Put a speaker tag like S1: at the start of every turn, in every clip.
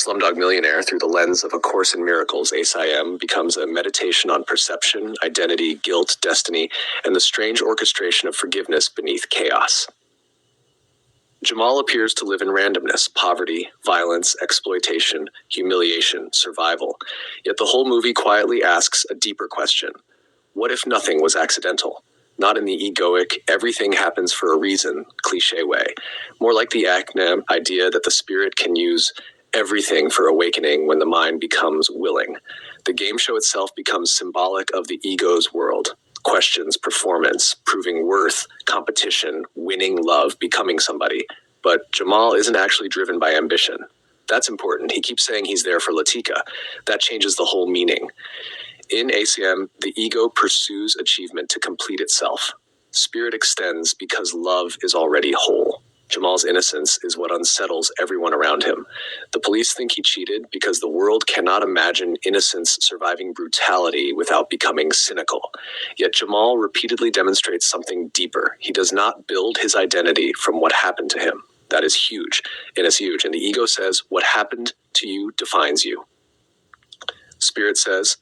S1: Slumdog Millionaire, through the lens of A Course in Miracles, ACIM, becomes a meditation on perception, identity, guilt, destiny, and the strange orchestration of forgiveness beneath chaos. Jamal appears to live in randomness, poverty, violence, exploitation, humiliation, survival. Yet the whole movie quietly asks a deeper question. What if nothing was accidental? Not in the egoic, everything happens for a reason, cliché way. More like the ACIM idea that the spirit can use everything for awakening when the mind becomes willing. The game show itself becomes symbolic of the ego's world. Questions, performance, proving worth, competition, winning love, becoming somebody. But Jamal isn't actually driven by ambition. That's important. He keeps saying he's there for Latika. That changes the whole meaning. In ACM, the ego pursues achievement to complete itself. Spirit extends because love is already whole. Jamal's innocence is what unsettles everyone around him. The police think he cheated because the world cannot imagine innocence surviving brutality without becoming cynical. Yet Jamal repeatedly demonstrates something deeper. He does not build his identity from what happened to him. That is huge. And it's huge. And the ego says, what happened to you defines you. Spirit says,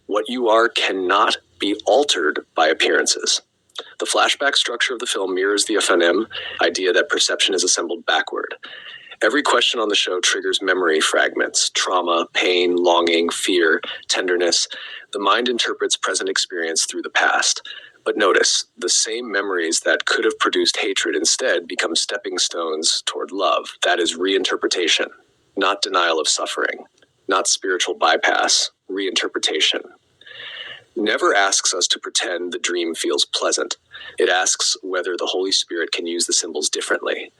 S1: what you are cannot be altered by appearances. The flashback structure of the film mirrors the ACIM idea that perception is assembled backward. Every question on the show triggers memory fragments, trauma, pain, longing, fear, tenderness. The mind interprets present experience through the past. But notice, the same memories that could have produced hatred instead become stepping stones toward love. That is reinterpretation, not denial of suffering, not spiritual bypass, reinterpretation. Never asks us to pretend the dream feels pleasant. It asks whether the Holy Spirit can use the symbols differently.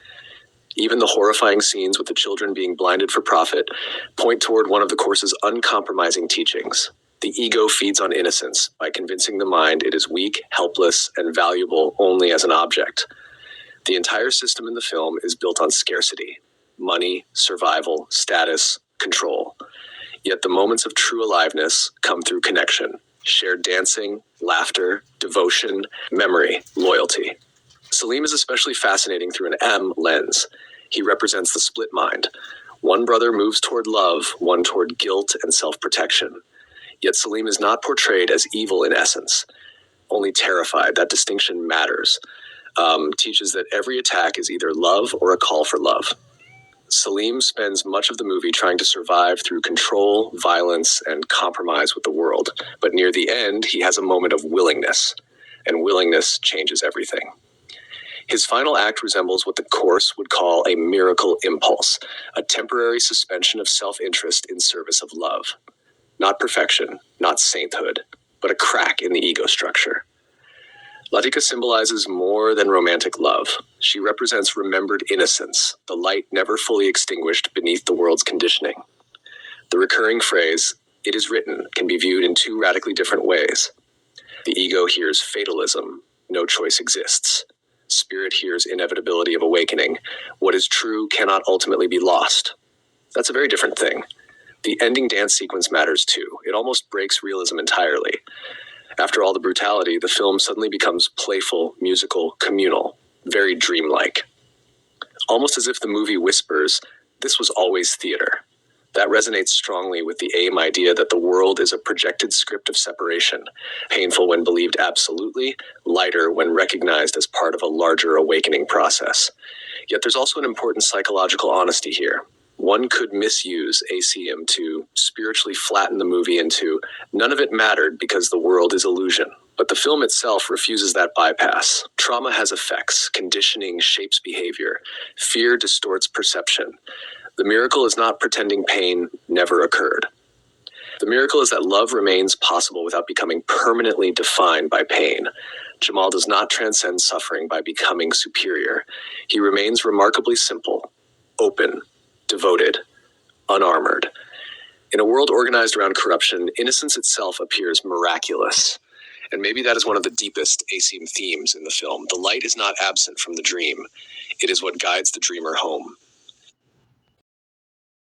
S1: Even the horrifying scenes with the children being blinded for profit point toward one of the Course's uncompromising teachings. The ego feeds on innocence by convincing the mind it is weak, helpless, and valuable only as an object. The entire system in the film is built on scarcity: money, survival, status, control. Yet the moments of true aliveness come through connection. Shared dancing, laughter, devotion, memory, loyalty. Salim is especially fascinating through an M lens. He represents the split mind. One brother moves toward love, one toward guilt and self-protection. Yet Salim is not portrayed as evil in essence, only terrified. That distinction matters. Teaches that every attack is either love or a call for love. Salim spends much of the movie trying to survive through control, violence, and compromise with the world. But near the end, he has a moment of willingness, and willingness changes everything. His final act resembles what the Course would call a miracle impulse, a temporary suspension of self-interest in service of love. Not perfection, not sainthood, but a crack in the ego structure. Latika symbolizes more than romantic love. She represents remembered innocence, the light never fully extinguished beneath the world's conditioning. The recurring phrase, "it is written," can be viewed in two radically different ways. The ego hears fatalism, no choice exists. Spirit hears inevitability of awakening. What is true cannot ultimately be lost. That's a very different thing. The ending dance sequence matters too. It almost breaks realism entirely. After all the brutality, the film suddenly becomes playful, musical, communal, very dreamlike. Almost as if the movie whispers, this was always theater. That resonates strongly with the AIM idea that the world is a projected script of separation, painful when believed absolutely, lighter when recognized as part of a larger awakening process. Yet there's also an important psychological honesty here. One could misuse ACIM to spiritually flatten the movie into none of it mattered because the world is illusion. But the film itself refuses that bypass. Trauma has effects. Conditioning shapes behavior. Fear distorts perception. The miracle is not pretending pain never occurred. The miracle is that love remains possible without becoming permanently defined by pain. Jamal does not transcend suffering by becoming superior. He remains remarkably simple, open, devoted, unarmored. In a world organized around corruption, innocence itself appears miraculous. And maybe that is one of the deepest ACIM themes in the film. The light is not absent from the dream. It is what guides the dreamer home.